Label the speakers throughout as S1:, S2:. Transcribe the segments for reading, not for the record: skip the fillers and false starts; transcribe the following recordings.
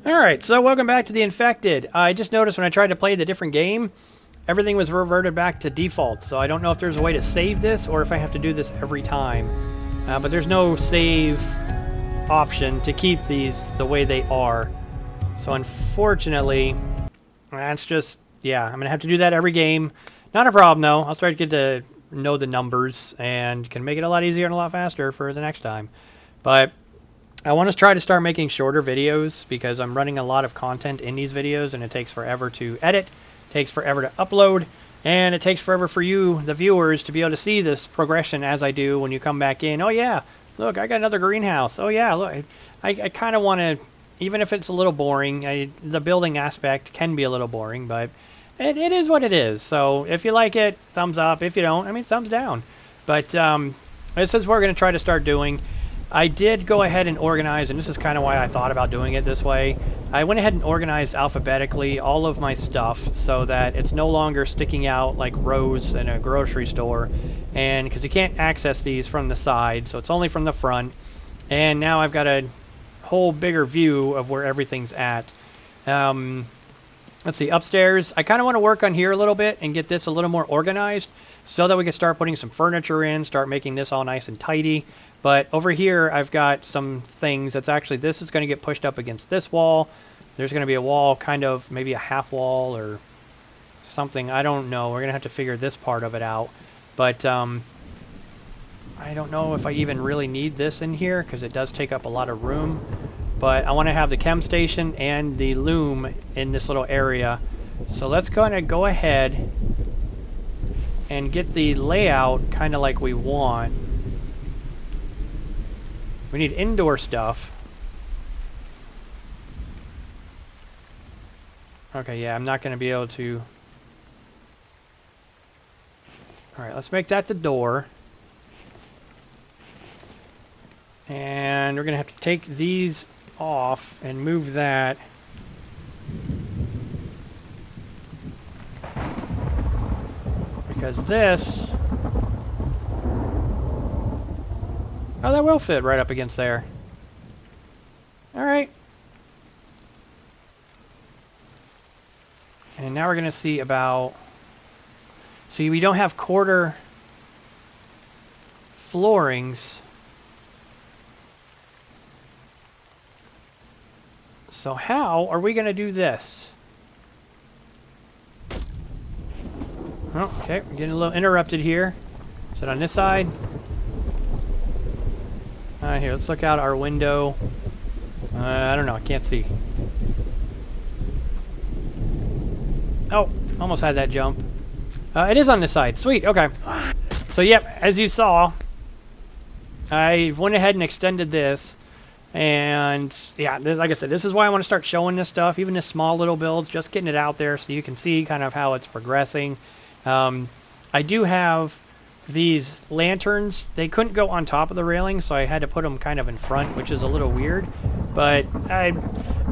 S1: Alright, so welcome back to the Infected. I just noticed when I tried to play the different game, everything was reverted back to default, so I don't know if there's a way to save this or if I have to do this every time. But there's no save option to keep these the way they are. So unfortunately, that's just, yeah, I'm going to have to do that every game. Not a problem though, I'll start to get to know the numbers and can make it a lot easier and a lot faster for the next time. But I want to try to start making shorter videos because I'm running a lot of content in these videos and it takes forever to edit, takes forever to upload, and it takes forever for you, the viewers, to be able to see this progression as I do when you come back in. Oh yeah, look, I got another greenhouse. Oh yeah, look, I kind of want to, even if it's a little boring, the building aspect can be a little boring, but it is what it is. So if you like it, thumbs up. If you don't, I mean, thumbs down. But this is what we're going to try to start doing. I did go ahead and organize, and this is kind of why I thought about doing it this way. I went ahead and organized alphabetically all of my stuff so that it's no longer sticking out like rows in a grocery store. And because you can't access these from the side, so it's only from the front. And now I've got a whole bigger view of where everything's at. Let's see, upstairs, I kind of want to work on here a little bit and get this a little more organized so that we can start putting some furniture in, start making this all nice and tidy. But over here, I've got some things that's actually, this is going to get pushed up against this wall. There's going to be a wall, kind of maybe a half wall or something. I don't know. We're going to have to figure this part of it out. But I don't know if I even really need this in here because it does take up a lot of room. But I want to have the chem station and the loom in this little area. So let's kind of go ahead and get the layout kind of like we want. We need indoor stuff. Okay, yeah, I'm not going to be able to. Alright, let's make that the door. And we're going to have to take these off and move that. Because this... Oh, that will fit right up against there. Alright. And now we're going to see about... See, we don't have quarter floorings. So how are we going to do this? Oh, okay, we're getting a little interrupted here. Is it on this side? Here, let's look out our window. I don't know, I can't see. Oh, almost had that jump. It is on this side. Sweet, okay. So, yep, as you saw, I went ahead and extended this. And, yeah, like I said, this is why I want to start showing this stuff, even this small little builds, just getting it out there so you can see kind of how it's progressing. I do have these lanterns. They couldn't go on top of the railing, so I had to put them kind of in front, which is a little weird. But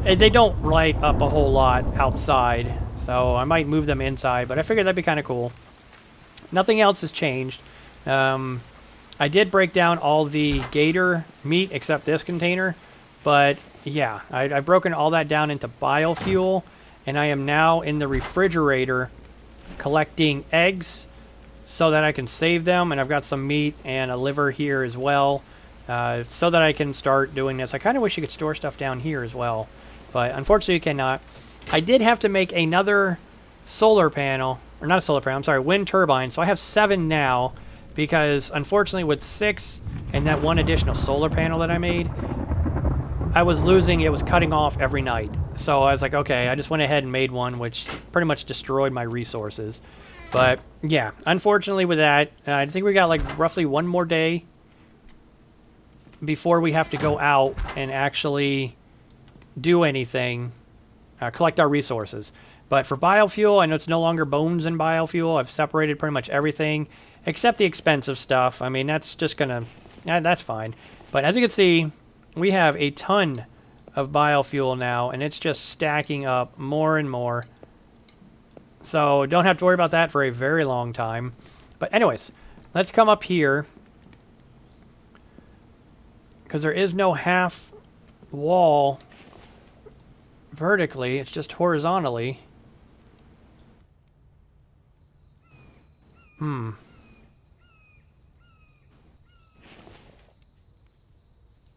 S1: they don't light up a whole lot outside, so I might move them inside, but I figured that'd be kind of cool. Nothing else has changed. I did break down all the gator meat except this container, but yeah, I've broken all that down into biofuel, and I am now in the refrigerator collecting eggs so that I can save them, and I've got some meat and a liver here as well, so that I can start doing this. I kind of wish you could store stuff down here as well, but unfortunately you cannot. I did have to make another solar panel, or not a solar panel, I'm sorry, wind turbine, so I have 7 now. Because, unfortunately, with 6 and that one additional solar panel that I made, I was losing, it was cutting off every night. So I was like, okay, I just went ahead and made one, which pretty much destroyed my resources. But, yeah, unfortunately with that, I think we got like roughly 1 more day before we have to go out and actually do anything, collect our resources. But for biofuel, I know it's no longer bones in biofuel. I've separated pretty much everything. Except the expensive stuff. I mean, that's just gonna... that's fine. But as you can see, we have a ton of biofuel now, and it's just stacking up more and more. So don't have to worry about that for a very long time. But anyways, let's come up here. Because there is no half wall vertically, it's just horizontally.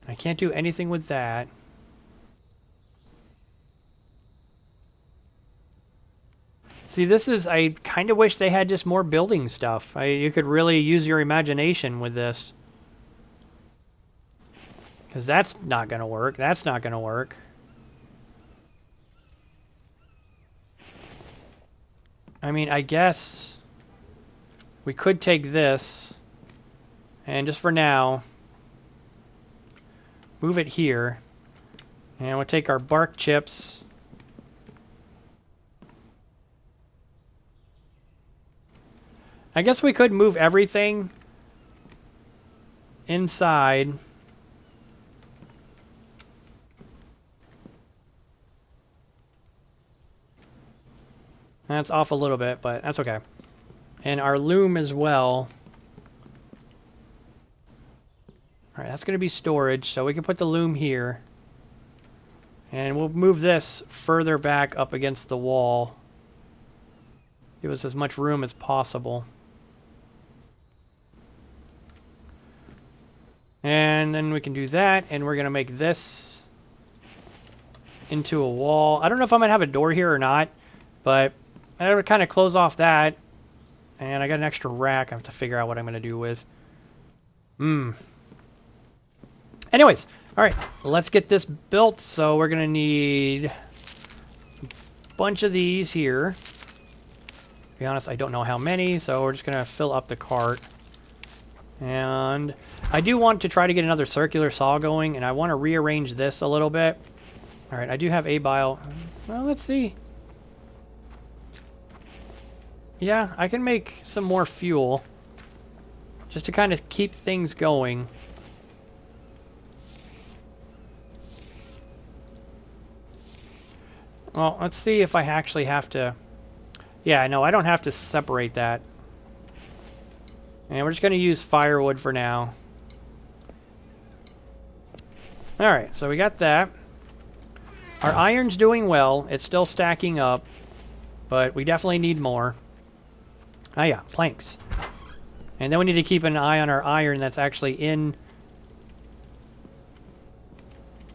S1: I can't do anything with that. See, this is, I kind of wish they had just more building stuff. You could really use your imagination with this. Because that's not going to work. That's not going to work. I mean, I guess we could take this and just for now move it here. And we'll take our bark chips. I guess we could move everything inside. That's off a little bit, but that's okay. And our loom as well. Alright, that's going to be storage, so we can put the loom here. And we'll move this further back up against the wall. Give us as much room as possible. And then we can do that, and we're going to make this into a wall. I don't know if I'm going to have a door here or not, but I would kind of close off that. And I got an extra rack I have to figure out what I'm going to do with. Anyways, all right, let's get this built. So we're going to need a bunch of these here. To be honest, I don't know how many, so we're just going to fill up the cart. And I do want to try to get another circular saw going, and I want to rearrange this a little bit. All right, I do have a bile. Well, let's see. Yeah, I can make some more fuel just to kind of keep things going. Well, let's see if I actually have to... Yeah, no, I don't have to separate that. And we're just going to use firewood for now. Alright, so we got that. Our iron's doing well. It's still stacking up. But we definitely need more. Ah yeah, planks. And then we need to keep an eye on our iron that's actually in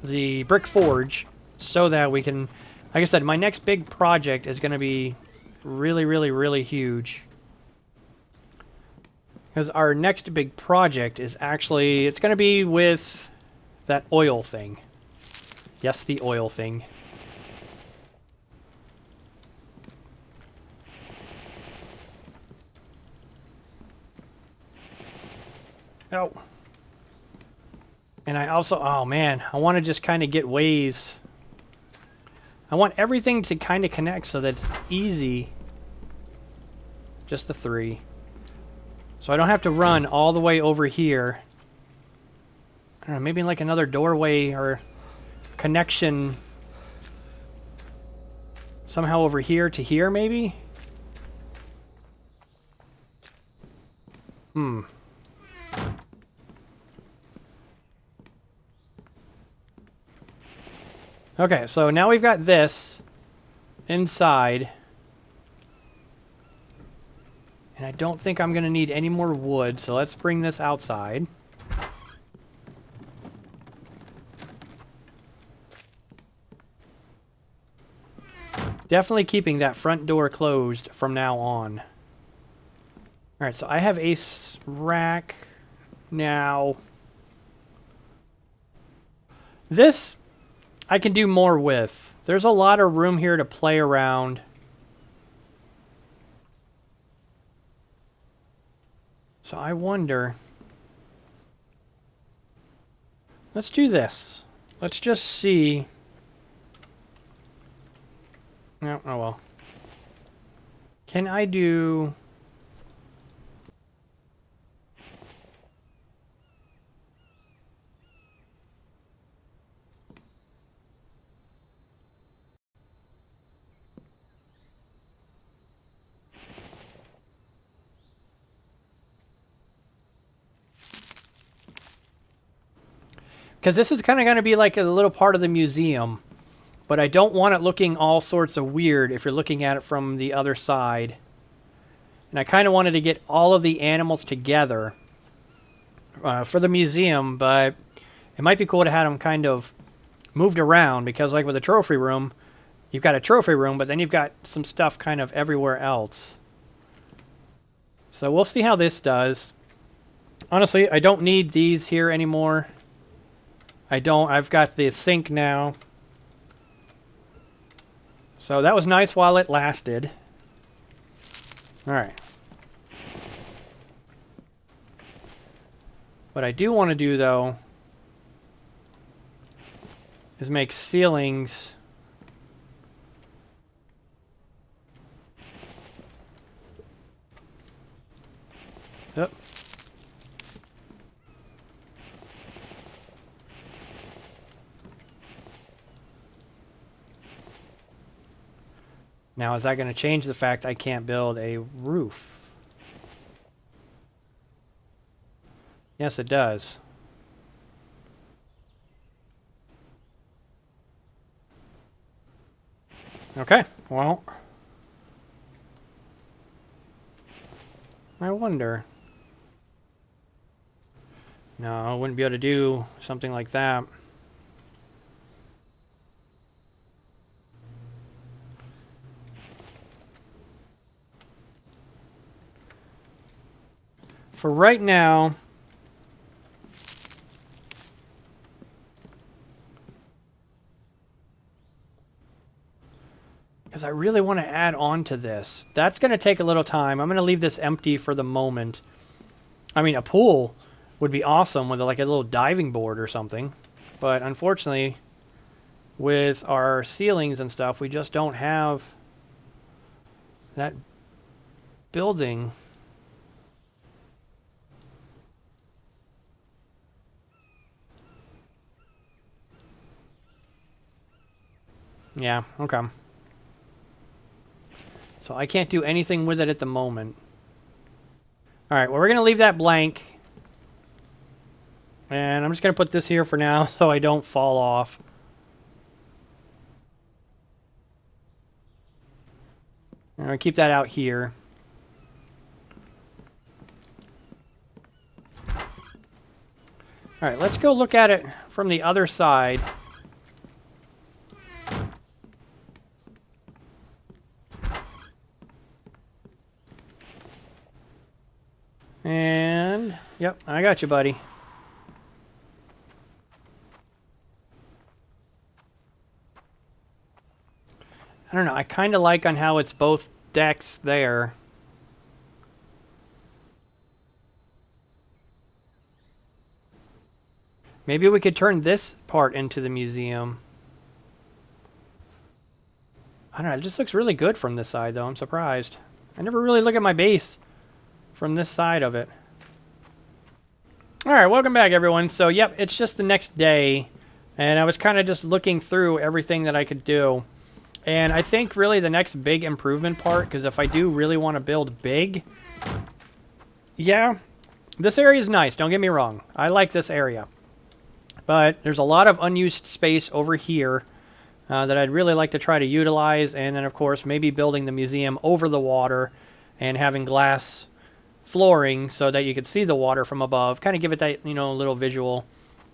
S1: the brick forge. So that we can... Like I said, my next big project is going to be really, really, really huge. Because our next big project is actually... It's going to be with that oil thing. Yes, the oil thing. Oh. And I also... Oh, man. I want to just kind of get ways... I want everything to kind of connect so that it's easy. Just the 3. So I don't have to run all the way over here. I don't know, maybe like another doorway or connection somehow over here to here, maybe? Okay, so now we've got this inside. And I don't think I'm going to need any more wood, so let's bring this outside. Definitely keeping that front door closed from now on. Alright, so I have a rack now. This... I can do more with. There's a lot of room here to play around. So I wonder... Let's do this. Let's just see... Oh, oh well. Can I do... Because this is kind of going to be like a little part of the museum. but I don't want it looking all sorts of weird if you're looking at it from the other side. And I kind of wanted to get all of the animals together for the museum, but it might be cool to have them kind of moved around, because like with the trophy room, you've got a trophy room, but then you've got some stuff kind of everywhere else. So we'll see how this does. Honestly, I don't need these here anymore. I've got the sink now. So that was nice while it lasted. Alright. What I do want to do, though, is make ceilings. Yep. Now, is that going to change the fact I can't build a roof? Yes, it does. Okay, well, I wonder. No, I wouldn't be able to do something like that. For right now, because I really want to add on to this. That's going to take a little time. I'm going to leave this empty for the moment. I mean, a pool would be awesome with like a little diving board or something. But unfortunately, with our ceilings and stuff, we just don't have that building. Yeah, okay. So I can't do anything with it at the moment. Alright, well, we're going to leave that blank. And I'm just going to put this here for now so I don't fall off. I'm going to keep that out here. Alright, let's go look at it from the other side. And, yep, I got you, buddy. I don't know, I kind of like on how it's both decks there. Maybe we could turn this part into the museum. I don't know, it just looks really good from this side, though. I'm surprised. I never really look at my base from this side of it. Alright, welcome back, everyone. So, yep, it's just the next day, and I was kind of just looking through everything that I could do. And I think really the next big improvement part, because if I do really want to build big, yeah, this area is nice, don't get me wrong. I like this area. But there's a lot of unused space over here that I'd really like to try to utilize, and then, of course, maybe building the museum over the water and having glass flooring so that you could see the water from above, kind of give it that, you know, little visual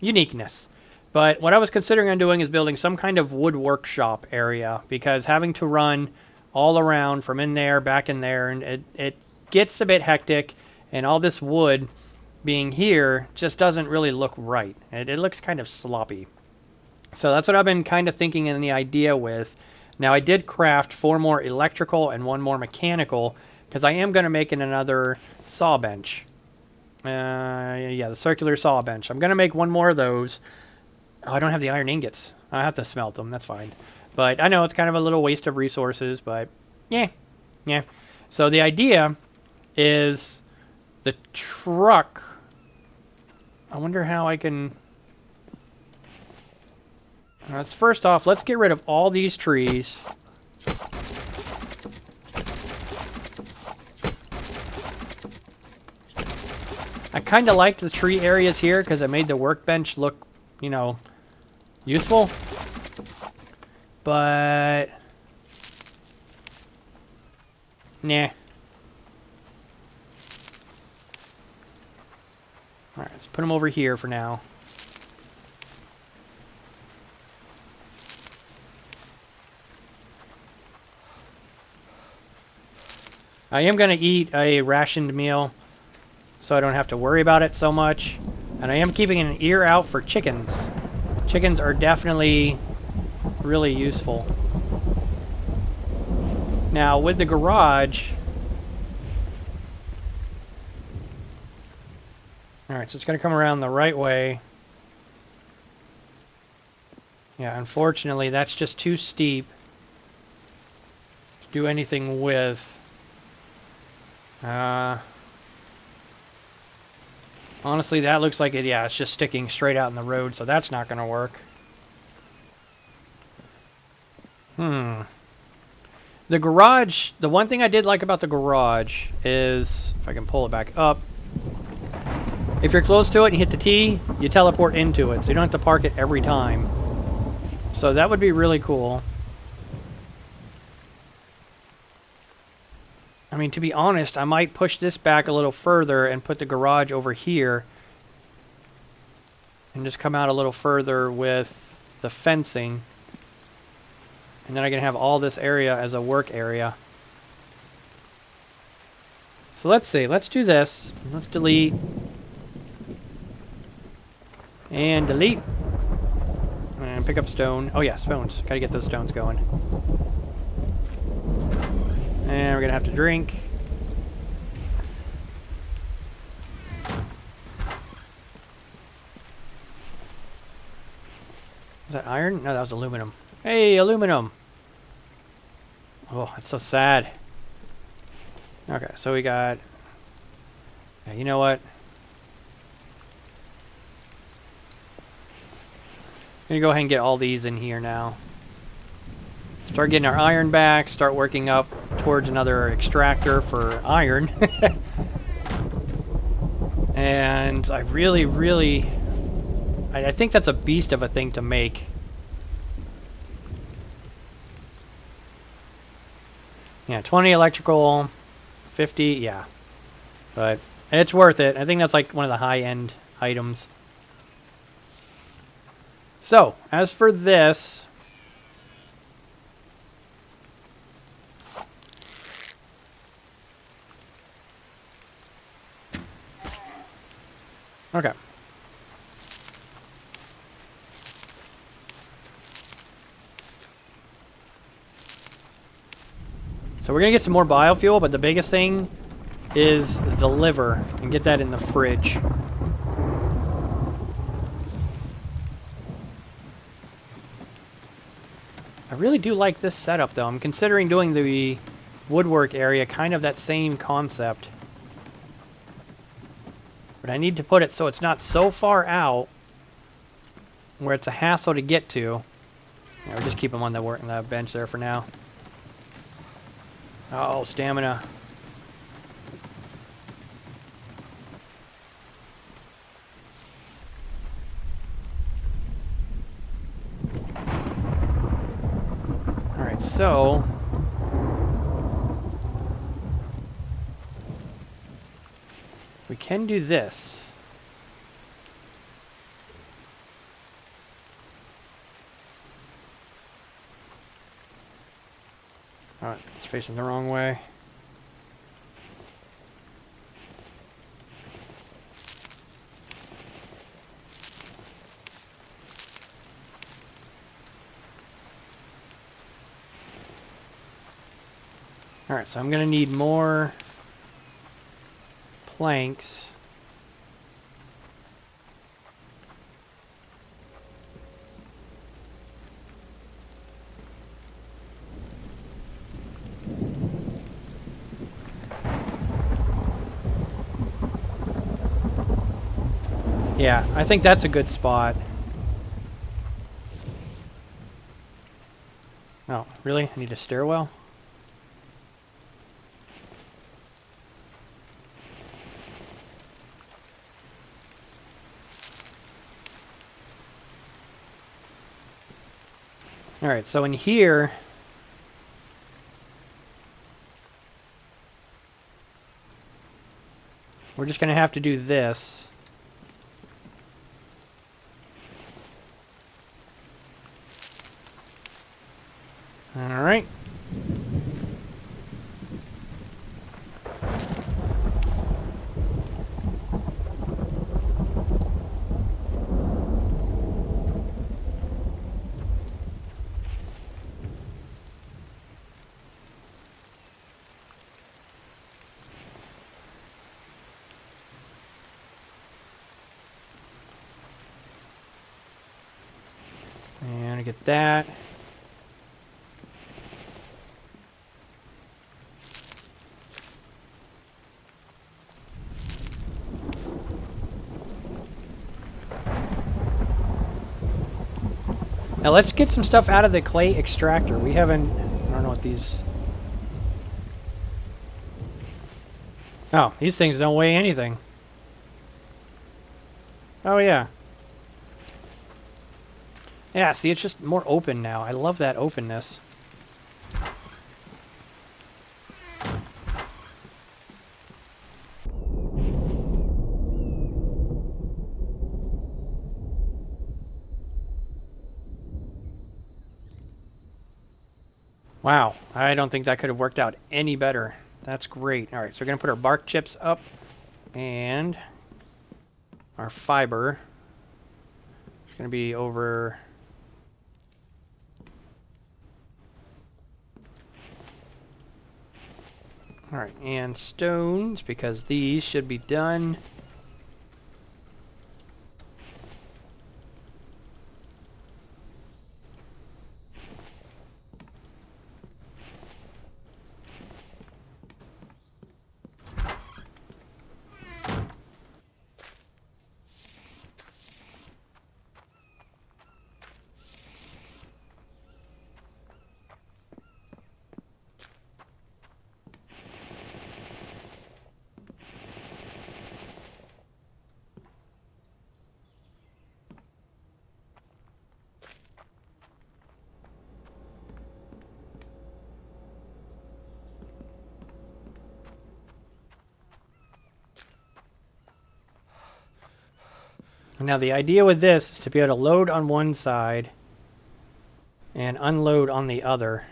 S1: uniqueness. But what I was considering on doing is building some kind of wood workshop area, because having to run all around from in there, back in there, and it gets a bit hectic, and all this wood being here just doesn't really look right. It looks kind of sloppy. So that's what I've been kind of thinking in the idea with. Now, I did craft 4 more electrical and 1 more mechanical, because I am going to make another saw bench. Yeah, the circular saw bench. I'm going to make 1 more of those. Oh, I don't have the iron ingots. I have to smelt them. That's fine. But I know it's kind of a little waste of resources, but yeah. So the idea is the truck. I wonder how I can... First off, let's get rid of all these trees. I kind of liked the tree areas here because it made the workbench look, you know, useful. but nah. Alright, let's put them over here for now. I am going to eat a rationed meal so I don't have to worry about it so much. And I am keeping an ear out for chickens. Chickens are definitely really useful. Now, with the garage... Alright, so it's going to come around the right way. Yeah, unfortunately, that's just too steep to do anything with. Honestly, that looks like it, yeah, it's just sticking straight out in the road, so that's not going to work. The garage, the one thing I did like about the garage is, if I can pull it back up, if you're close to it and you hit the T, you teleport into it, so you don't have to park it every time. So that would be really cool. I mean, to be honest, I might push this back a little further and put the garage over here and just come out a little further with the fencing. And then I can have all this area as a work area. So let's see. Let's do this. Let's delete. And delete. And pick up stone. Oh yeah, stones. Gotta get those stones going. And we're gonna have to drink. Was that iron? No, that was aluminum. Hey, aluminum! Oh, that's so sad. Okay, so we got... Yeah, you know what? I'm gonna go ahead and get all these in here now. Start getting our iron back, start working up towards another extractor for iron. And I really... I think that's a beast of a thing to make. Yeah, 20 electrical, 50, yeah. But it's worth it. I think that's like one of the high-end items. So, as for this... Okay. So we're going to get some more biofuel, but the biggest thing is the liver, and get that in the fridge. I really do like this setup, though. I'm considering doing the woodwork area, kind of that same concept. But I need to put it so it's not so far out where it's a hassle to get to. Yeah, we'll just keep them on the bench there for now. Oh, stamina. Alright, so... we can do this. Alright, it's facing the wrong way. Alright, so I'm going to need more planks. Yeah, I think that's a good spot. Oh, really? I need a stairwell? Alright, so in here, we're just going to have to do this. Alright. And I get that. Now let's get some stuff out of the clay extractor. We haven't... I don't know what these... Oh, these things don't weigh anything. Oh, yeah. Yeah, see, it's just more open now. I love that openness. Wow, I don't think that could have worked out any better. That's great. All right, so we're going to put our bark chips up and our fiber. It's going to be over... All right, and stones, because these should be done. Now the idea with this is to be able to load on one side and unload on the other.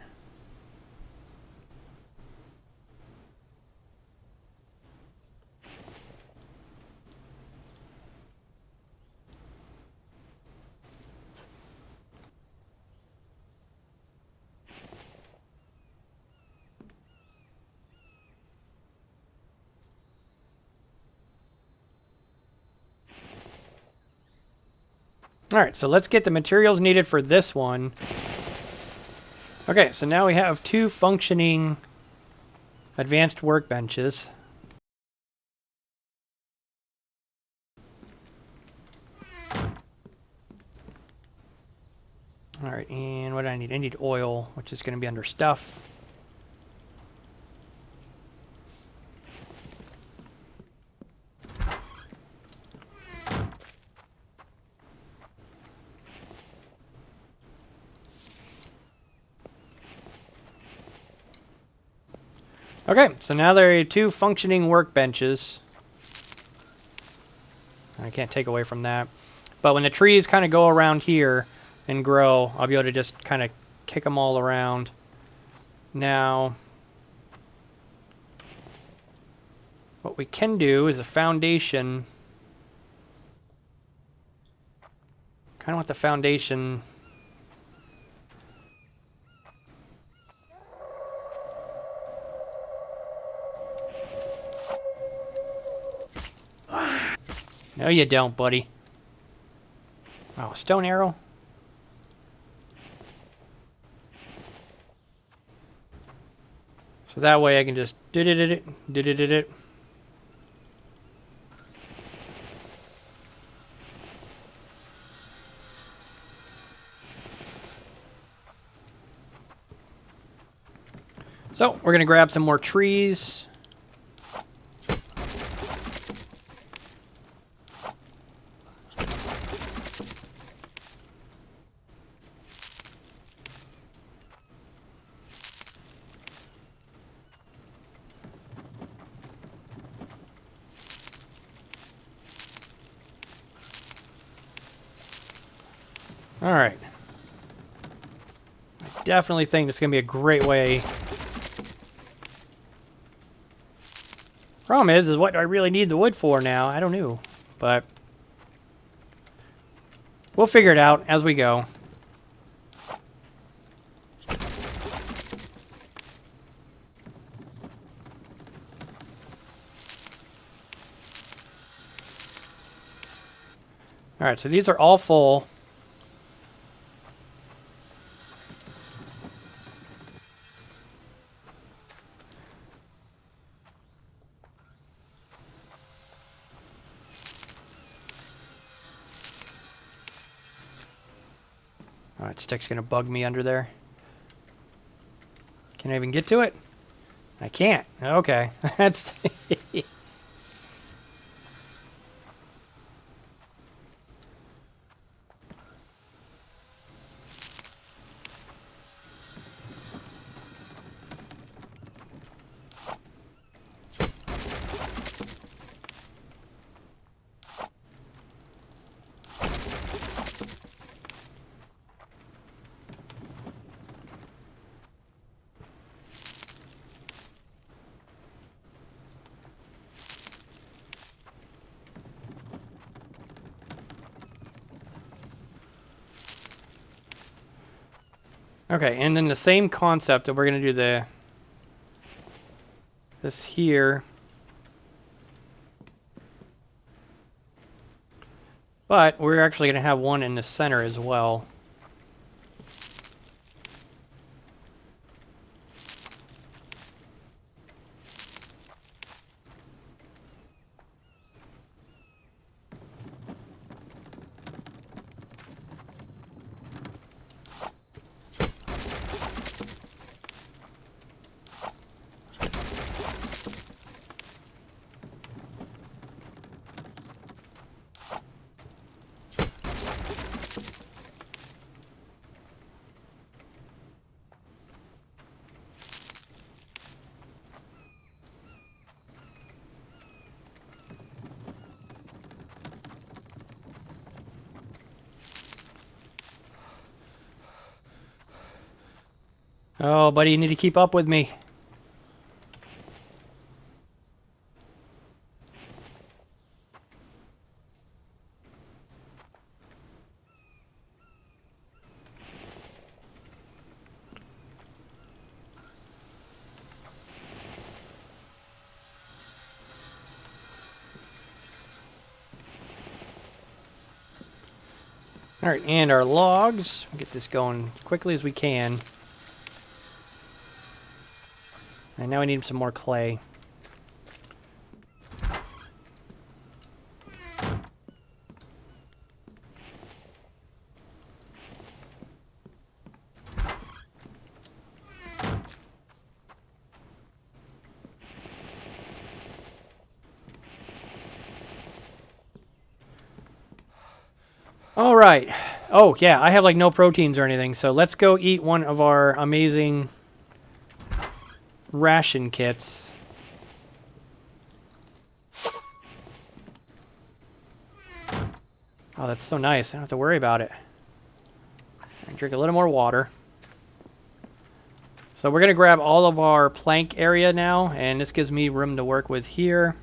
S1: Alright, so let's get the materials needed for this one. Okay, so now we have 2 functioning advanced workbenches. Alright, and what do I need? I need oil, which is going to be under stuff. Okay, so now there are 2 functioning workbenches. I can't take away from that. But when the trees kind of go around here and grow, I'll be able to just kind of kick them all around. Now, what we can do is a foundation. Kind of want the foundation... No, you don't, buddy. Oh, a stone arrow? So that way I can just did-it. So, we're going to grab some more trees. Alright. I definitely think this is going to be a great way. Problem is what do I really need the wood for now? I don't know. But we'll figure it out as we go. Alright, so these are all full. Alright, stick's gonna bug me under there. Can I even get to it? I can't. Okay. That's okay, and then the same concept that we're going to do this here. But we're actually going to have one in the center as well. Oh, buddy, you need to keep up with me. All right, and our logs. We'll get this going quickly as we can. And now we need some more clay. All right. Oh, yeah, I have like no proteins or anything, so let's go eat one of our amazing ration kits. Oh, that's so nice. I don't have to worry about it. I drink a little more water. So we're going to grab all of our plank area now, and this gives me room to work with here.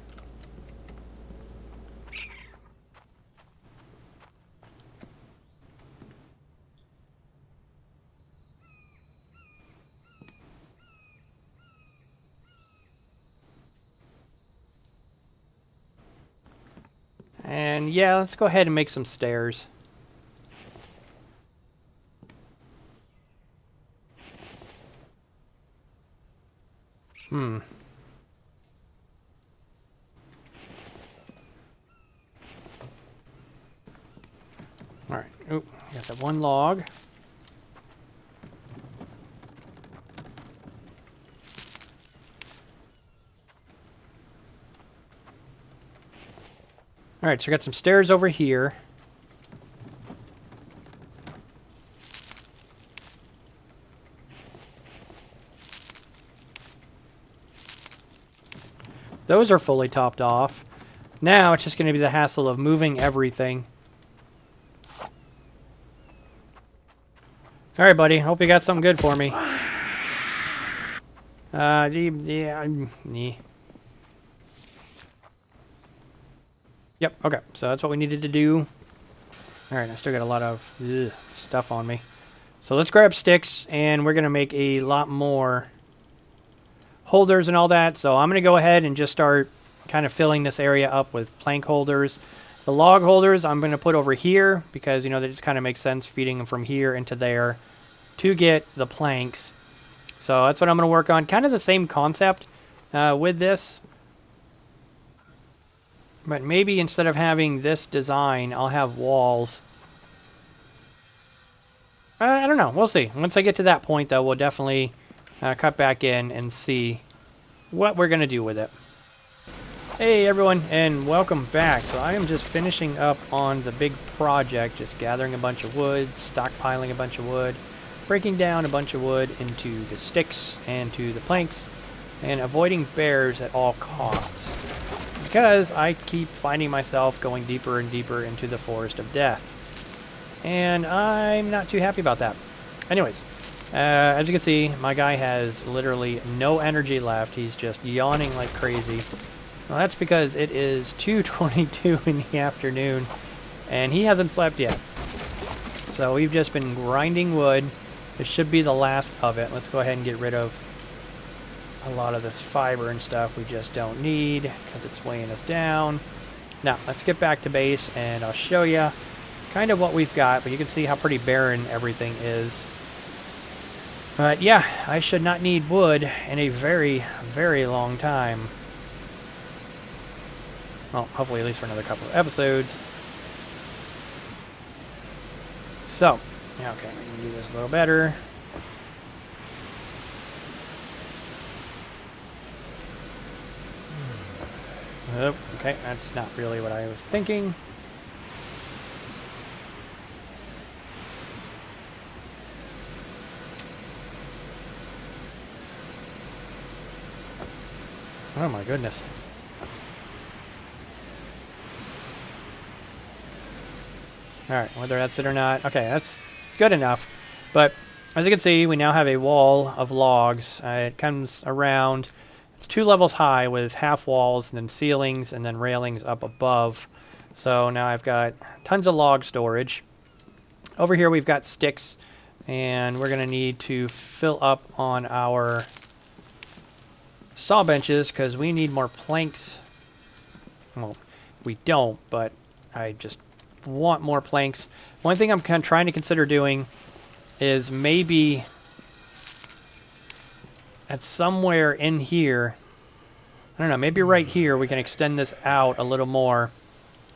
S1: And yeah, let's go ahead and make some stairs. Alright, oop, got that one log. Alright, so we got some stairs over here. Those are fully topped off. Now it's just going to be the hassle of moving everything. All right, buddy. Hope you got something good for me. Yep, okay. So that's what we needed to do. All right, I still got a lot of stuff on me. So let's grab sticks, and we're going to make a lot more holders and all that. So I'm going to go ahead and just start kind of filling this area up with plank holders. The log holders I'm going to put over here because, you know, that just kind of makes sense feeding them from here into there to get the planks. So that's what I'm going to work on. Kind of the same concept with this. But maybe instead of having this design, I'll have walls. I don't know. We'll see. Once I get to that point, though, we'll definitely cut back in and see what we're going to do with it. Hey, everyone, and welcome back. So I am just finishing up on the big project, just gathering a bunch of wood, stockpiling a bunch of wood, breaking down a bunch of wood into the sticks and to the planks, and avoiding bears at all costs. Because I keep finding myself going deeper and deeper into the forest of death. And I'm not too happy about that. Anyways, as you can see, my guy has literally no energy left. He's just yawning like crazy. Well, that's because it is 2:22 in the afternoon, and he hasn't slept yet. So we've just been grinding wood. This should be the last of it. Let's go ahead and get rid of a lot of this fiber and stuff we just don't need because it's weighing us down. Now, let's get back to base, and I'll show you kind of what we've got, but you can see how pretty barren everything is. But yeah, I should not need wood in a very, very long time. Well, hopefully at least for another couple of episodes. So, yeah, okay, we can do this a little better. Oh, okay, that's not really what I was thinking. Oh my goodness. Alright, whether that's it or not. Okay, that's good enough. But as you can see, we now have a wall of logs. It comes around. It's 2 levels high with half walls and then ceilings and then railings up above. So now I've got tons of log storage. Over here we've got sticks, and we're going to need to fill up on our saw benches because we need more planks. Well, we don't, but I just want more planks. One thing I'm kind of trying to consider doing is maybe at somewhere in here, I don't know, maybe right here we can extend this out a little more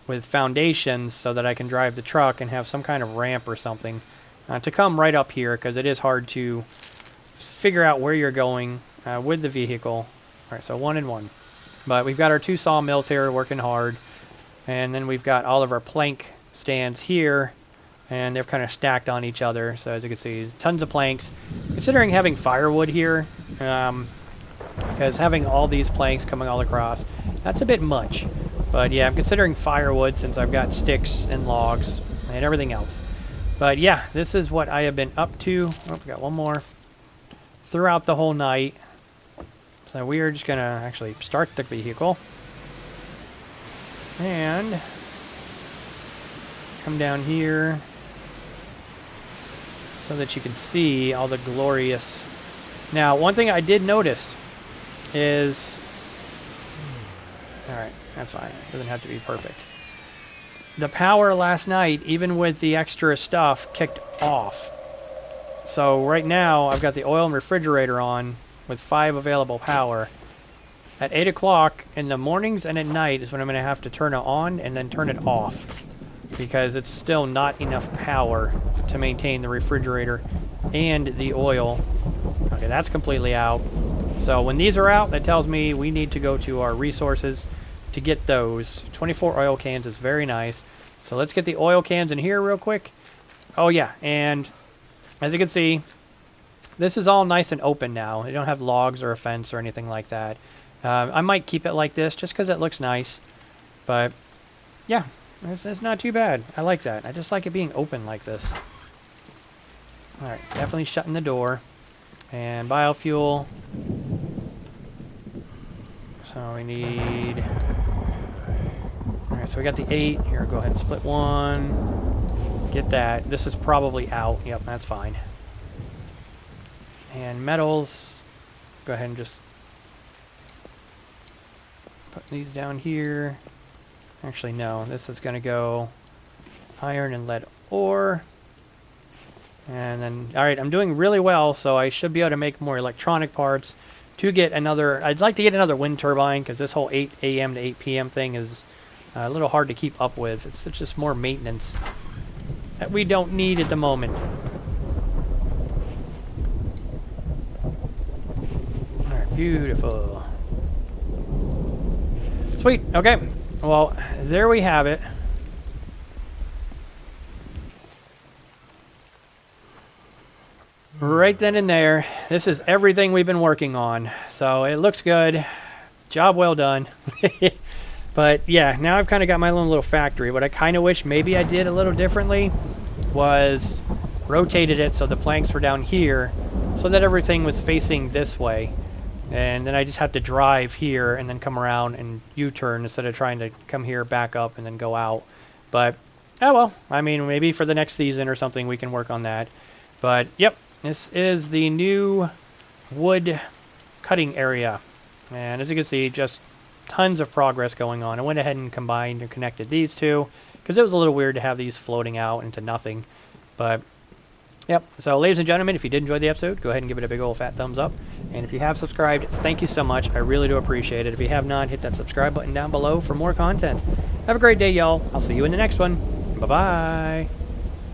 S1: with foundations so that I can drive the truck and have some kind of ramp or something to come right up here, because it is hard to figure out where you're going with the vehicle. All right, so 1 and 1. But we've got our 2 sawmills here working hard, and then we've got all of our plank stands here, and they're kind of stacked on each other. So as you can see, tons of planks. Considering having firewood here, because having all these planks coming all across, that's a bit much. But yeah, I'm considering firewood since I've got sticks and logs and everything else. But yeah, this is what I have been up to. Oh, we got one more. Throughout the whole night. So we are just going to actually start the vehicle. And come down here so that you can see all the glorious... Now, one thing I did notice is... Alright, that's fine. It doesn't have to be perfect. The power last night, even with the extra stuff, kicked off. So right now, I've got the oil and refrigerator on with 5 available power. At 8 o'clock in the mornings and at night is when I'm going to have to turn it on and then turn it off, because it's still not enough power to maintain the refrigerator and the oil. Okay, that's completely out. So when these are out, that tells me we need to go to our resources to get those. 24 oil cans is very nice. So let's get the oil cans in here real quick. Oh yeah, and as you can see, this is all nice and open now. They don't have logs or a fence or anything like that. I might keep it like this just because it looks nice. But yeah, it's not too bad. I like that. I just like it being open like this. Alright, definitely shutting the door. And biofuel. So we need... Alright, so we got the 8. Here, go ahead and split one. Get that. This is probably out. Yep, that's fine. And metals. Go ahead and just put these down here. Actually, no. This is going to go iron and lead ore. And then, alright, I'm doing really well, so I should be able to make more electronic parts to get another... I'd like to get another wind turbine, because this whole 8 a.m. to 8 p.m. thing is a little hard to keep up with. It's just more maintenance that we don't need at the moment. Alright, beautiful. Sweet, okay. Well, there we have it. Right then and there, this is everything we've been working on. So it looks good. Job well done. But yeah, now I've kind of got my own little factory. What I kind of wish maybe I did a little differently was rotated it so the planks were down here so that everything was facing this way. And then I just have to drive here and then come around and U-turn instead of trying to come here, back up, and then go out. But, oh well. I mean, maybe for the next season or something we can work on that. But, yep. This is the new wood cutting area. And as you can see, just tons of progress going on. I went ahead and combined and connected these two because it was a little weird to have these floating out into nothing. But, yep. So, ladies and gentlemen, if you did enjoy the episode, go ahead and give it a big old fat thumbs up. And if you have subscribed, thank you so much. I really do appreciate it. If you have not, hit that subscribe button down below for more content. Have a great day, y'all. I'll see you in the next one. Bye-bye.